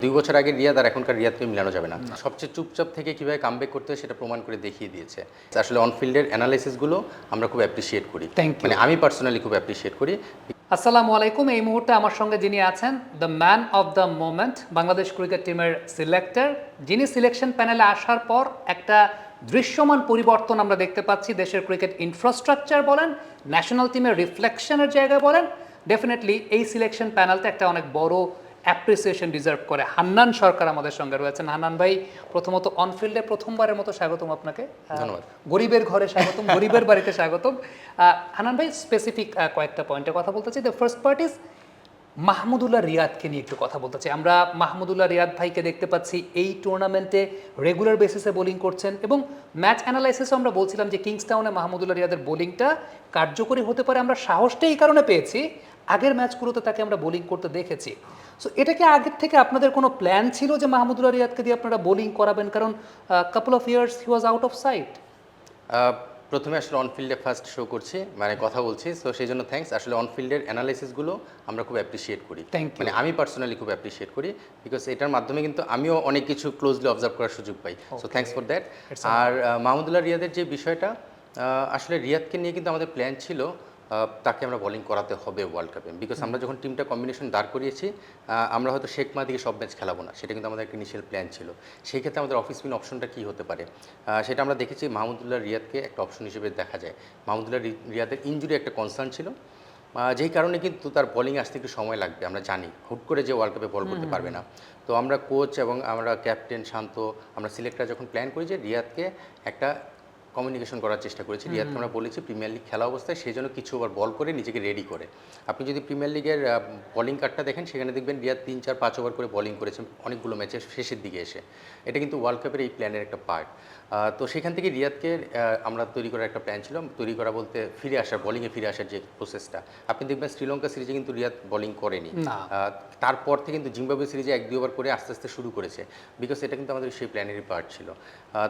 2 বছর আগের রিয়াদ আর এখনকার রিয়াদকে মিলানো যাবে না। সবচেয়ে চুপচাপ থেকে কিভাবে কামব্যাক করতে হয় সেটা প্রমাণ করে দেখিয়ে দিয়েছে। আসলে অন ফিল্ডের অ্যানালাইসিসগুলো আমরা খুব অ্যাপ্রিশিয়েট করি। মানে আমি পার্সোনালি খুব অ্যাপ্রিশিয়েট করি। আসসালামু আলাইকুম। এই মুহূর্তে আমার সঙ্গে যিনি আছেন, the man of the moment, Bangladesh cricket টিমের সিলেক্টর, যিনি সিলেকশন প্যানেলে আসার পর একটা দৃশ্যমান পরিবর্তন আমরা দেখতে পাচ্ছি। দেশের ক্রিকেট ইনফ্রাস্ট্রাকচার বলেন, ন্যাশনাল টিমের রিফ্লেকশনের জায়গায় বলেন, ডেফিনেটলি এই সিলেকশন প্যানেলটা একটা অনেক বড় অ্যাপ্রিসিয়েশন ডিজার্ভ করে। হান্নান সরকার আমাদের সঙ্গে রয়েছেন। হান্নান ভাই, প্রথমত অনফিল্ডে প্রথমবারের মতো স্বাগতম আপনাকে। ধন্যবাদ। গরিবের ঘরে স্বাগতম, গরিবের বাড়িতে স্বাগতম। হান্নান ভাই, স্পেসিফিক কয়েকটা পয়েন্টে কথা বলতে চাই। The first part is Mahmudullah রিয়াদকে নিয়ে একটু কথা বলতে চাই। আমরা মাহমুদুল্লাহ রিয়াদ ভাইকে দেখতে পাচ্ছি এই টুর্নামেন্টে রেগুলার বেসিসে বোলিং করছেন, এবং ম্যাচ অ্যানালাইসিসও আমরা বলছিলাম যে কিংসটাউনে মাহমুদুল্লাহ রিয়াদের বোলিংটা কার্যকরী হতে পারে। আমরা সাহসটা এই কারণে পেয়েছি, আগের ম্যাচগুলোতে তাকে আমরা বোলিং করতে দেখেছি। সো এটা কি আগের থেকে আপনাদের কোনো প্ল্যান ছিল যে মাহমুদুল্লাহ রিয়াদকে দিয়ে আপনারা বোলিং করাবেন? কারণ couple of years he was out of sight. প্রথমে আসলে অনফিল্ডে ফার্স্ট শো করছি, মানে কথা বলছি, সো সেই জন্য থ্যাঙ্কস। আসলে অনফিল্ডের অ্যানালাইসিসগুলো আমরা খুব অ্যাপ্রিশিয়েট করি। মানে আমি পার্সোনালি খুব অ্যাপ্রিশিয়েট করি, বিকজ এটার মাধ্যমে কিন্তু আমিও অনেক কিছু ক্লোজলি অবজার্ভ করার সুযোগ পাই। So thanks for that. আর মাহমুদুল্লাহ রিয়াদের যে বিষয়টা, আসলে রিয়াদকে নিয়ে কিন্তু আমাদের প্ল্যান ছিল তাকে আমরা বোলিং করাতে হবে ওয়ার্ল্ড কাপে, বিকজ আমরা যখন টিমটা কম্বিনেশন দাঁড় করিয়েছি, আমরা হয়তো শেখ মাহদিকে সব ম্যাচ খেলাবো না, সেটা কিন্তু আমাদের একটা ইনিশিয়াল প্ল্যান ছিল। সেই ক্ষেত্রে আমাদের অফ স্পিন অপশনটা কী হতে পারে, সেটা আমরা দেখেছি মাহমুদুল্লাহ রিয়াদকে একটা অপশন হিসেবে দেখা যায়। মাহমুদুল্লাহ রিয়াদের ইনজুরি একটা কনসার্ন ছিল, যেই কারণে কিন্তু তার বোলিং আসতে একটু সময় লাগবে। আমরা জানি হুট করে যে ওয়ার্ল্ড কাপে বল করতে পারবে না। তো আমরা কোচ এবং আমরা ক্যাপ্টেন শান্ত, আমরা সিলেক্টর যখন প্ল্যান করি যে রিয়াদকে একটা কমিউনিকেশন করার চেষ্টা করেছি, রিয়াদকে আমরা বলেছি প্রিমিয়ার লিগ খেলা অবস্থায় সেই জন্য কিছু ওভার বল করে নিজেকে রেডি করে। আপনি যদি প্রিমিয়ার লিগের বোলিং কার্ডটা দেখেন, সেখানে দেখবেন রিয়াদ 3, 4, 5 ওভার করে বোলিং করেছে অনেকগুলো ম্যাচের শেষের দিকে এসে। এটা কিন্তু ওয়ার্ল্ড কাপের এই প্ল্যানের একটা পার্ট। তো সেখান থেকে রিয়াদকে আমরা তৈরি করার একটা প্ল্যান ছিল। তৈরি করা বলতে ফিরে আসার, বোলিংয়ে ফিরে আসার যে প্রসেসটা, আপনি দেখবেন শ্রীলঙ্কা সিরিজে কিন্তু রিয়াদ বোলিং করেনি। তারপর থেকে কিন্তু জিম্বাবুয়ে সিরিজে 1-2 ওভার করে আস্তে আস্তে শুরু করেছে, বিকজ এটা কিন্তু আমাদের সেই প্ল্যানেরই পার্ট ছিল।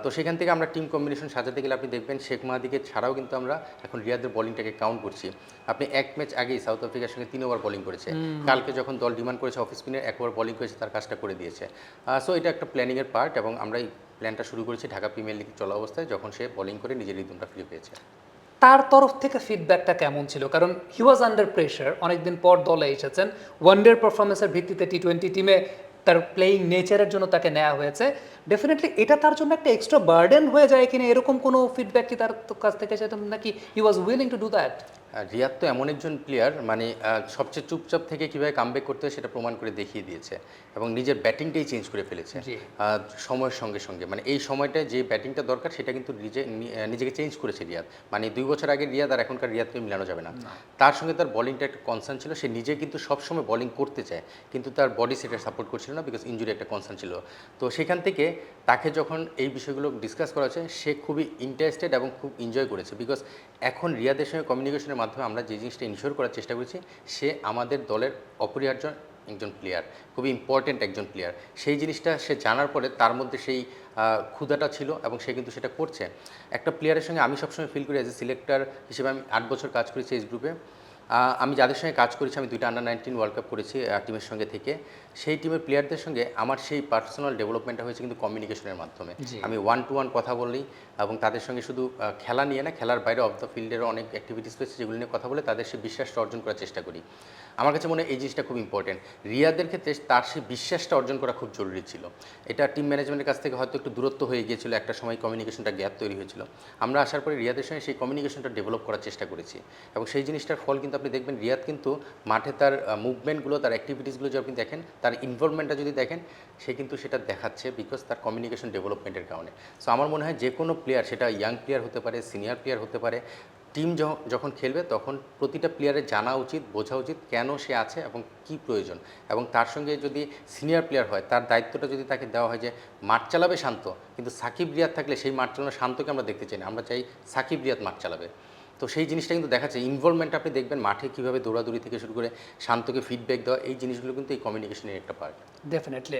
তো সেখান থেকে আমরা টিম কম্বিনেশন সাজাতে গেলে আপনি দেখবেন শেখ মাহদিকে ছাড়াও কিন্তু আমরা এখন রিয়াদের বোলিংটাকে কাউন্ট করছি। আপনি এক ম্যাচ আগেই সাউথ আফ্রিকার সঙ্গে 3 ওভার বোলিং করেছে। কালকে যখন দল ডিমান্ড করেছে অফ স্পিনের 1 ওভার বোলিং করেছে, তার কাজটা করে দিয়েছে। সো এটা একটা প্ল্যানিংয়ের পার্ট, এবং আমরা এই প্ল্যানটা শুরু করেছি ঢাকা প্রিমিয়ার লিগ চলা অবস্থায়, যখন সে বোলিং করে নিজের রিদমটা ফিরে পেয়েছে। তার তরফ থেকে ফিডব্যাকটা কেমন ছিল? কারণ হি ওয়াজ আন্ডার প্রেশার, অনেকদিন পর দলে এসেছেন, ওয়ানডের পারফরমেন্সের ভিত্তিতে টি-20 টিমে তার প্লেয়িং নেচারের জন্য তাকে নেওয়া হয়েছে। ডেফিনেটলি এটা তার জন্য একটা এক্সট্রা বার্ডেন হয়ে যায় কিনা, এরকম কোনো ফিডব্যাক কি তার কাছ থেকে এসেছে নাকি he was willing to do that? Riyad তো এমন একজন প্লেয়ার, মানে সবচেয়ে চুপচাপ থেকে কীভাবে কামব্যাক করতে হয় সেটা প্রমাণ করে দেখিয়ে দিয়েছে, এবং নিজের ব্যাটিংটাই চেঞ্জ করে ফেলেছে সময়ের সঙ্গে সঙ্গে। মানে এই সময়টায় যে ব্যাটিংটা দরকার সেটা কিন্তু নিজেকে চেঞ্জ করেছে রিয়াদ। মানে 2 বছর আগের রিয়াদ আর এখনকার রিয়াদকে মিলানো যাবে না। তার সঙ্গে তার বোলিংটা একটা কনসার্ন ছিল, সে নিজে কিন্তু সবসময় বোলিং করতে চায়, কিন্তু তার বডি সেটা সাপোর্ট করছিল না, বিকজ ইনজুরি একটা কনসার্ন ছিল। তো সেখান থেকে তাকে যখন এই বিষয়গুলো ডিসকাস করা হয়েছে, সে খুবই ইন্টারেস্টেড এবং খুব এনজয় করেছে, বিকজ এখন রিয়াদের সঙ্গে কমিউনিকেশনের মাধ্যমে আমরা যে জিনিসটা ইনশিওর করার চেষ্টা করেছি, সে আমাদের দলের অপরিহার্য একজন প্লেয়ার, খুবই ইম্পর্টেন্ট একজন প্লেয়ার। সেই জিনিসটা সে জানার পরে তার মধ্যে সেই ক্ষুধাটা ছিল, এবং সে কিন্তু সেটা করছে। একটা প্লেয়ারের সঙ্গে আমি সবসময় ফিল করি, অ্যাজ এ সিলেক্টর হিসেবে আমি 8 বছর কাজ করেছি এই গ্রুপে। আমি যাদের সঙ্গে কাজ করেছি, আমি 2টা আন্ডার-19 ওয়ার্ল্ড কাপ করেছি টিমের সঙ্গে থেকে। সেই টিমের প্লেয়ারদের সঙ্গে আমার সেই পার্সোনাল ডেভেলপমেন্টটা হয়েছে কিন্তু কমিউনিকেশনের মাধ্যমে। আমি 1-to-1 কথা বলি, এবং তাদের সঙ্গে শুধু খেলা নিয়ে না, খেলার বাইরে অফ দ্য ফিল্ডেরও অনেক অ্যাক্টিভিটিস রয়েছে, যেগুলো নিয়ে কথা বলে তাদের সেই বিশ্বাসটা অর্জন করার চেষ্টা করি। আমার কাছে মনে হয় এই জিনিসটা খুব ইম্পর্টেন্ট। রিয়াদের ক্ষেত্রে তার সেই বিশ্বাসটা অর্জন করা খুব জরুরি ছিল। এটা টিম ম্যানেজমেন্টের কাছ থেকে হয়তো একটু দূরত্ব হয়ে গিয়েছিল, একটা সময় কমিউনিকেশনটা গ্যাপ তৈরি হয়েছিল। আমরা আসার পরে রিয়াদের সঙ্গে সেই কমিউনিকেশনটা ডেভেলপ করার চেষ্টা করেছি, এবং সেই জিনিসটার ফল কিন্তু আপনি দেখবেন রিয়াদ কিন্তু মাঠে তার মুভমেন্টগুলো, তার অ্যাক্টিভিটিসগুলো যদি আপনি দেখেন, তার ইনভলভমেন্টটা যদি দেখেন, সে কিন্তু সেটা দেখাচ্ছে, বিকজ তার কমিউনিকেশন ডেভেলপমেন্টের কারণে। সো আমার মনে হয় যে কোনো প্লেয়ার, সেটা ইয়াং প্লেয়ার হতে পারে, সিনিয়র প্লেয়ার হতে পারে, টিম যখন খেলবে তখন প্রতিটা প্লেয়ারের জানা উচিত, বোঝা উচিত কেন সে আছে এবং কি প্রয়োজন। এবং তার সঙ্গে যদি সিনিয়র প্লেয়ার হয়, তার দায়িত্বটা যদি তাকে দেওয়া হয় যে মাঠ চালাবে শান্ত, কিন্তু সাকিব রিয়াদ থাকলে সেই মাঠ চালানো শান্তকে আমরা দেখতে চাই না, আমরা চাই সাকিব রিয়াদ মাঠ চালাবে। তো সেই জিনিসটা কিন্তু দেখাচ্ছে, ইনভলভমেন্ট আপনি দেখবেন মাঠে কীভাবে দৌড়াদৌড়ি থেকে শুরু করে শান্তকে ফিডব্যাক দেওয়া, এই জিনিসগুলো কিন্তু এই কমিউনিকেশনের একটা পার্ট। ডেফিনেটলি।